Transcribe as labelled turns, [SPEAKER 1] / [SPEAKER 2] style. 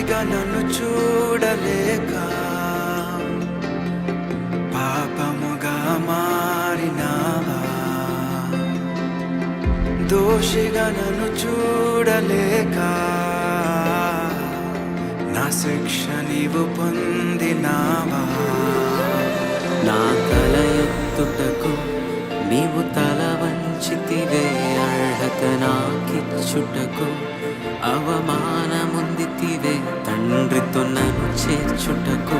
[SPEAKER 1] దోషిగా నన్ను చూడలేక పాపముగా మారినావా. దోషిగా నన్ను చూడలేక నా శిక్ష నీవు పొందినావా.
[SPEAKER 2] నా తల ఎత్తుటకు నీవు తల వంచితివే, అర్హత నాకిచ్చుటకు అవమానముందితివే, తండ్రితో నన్ను చేర్చుటకు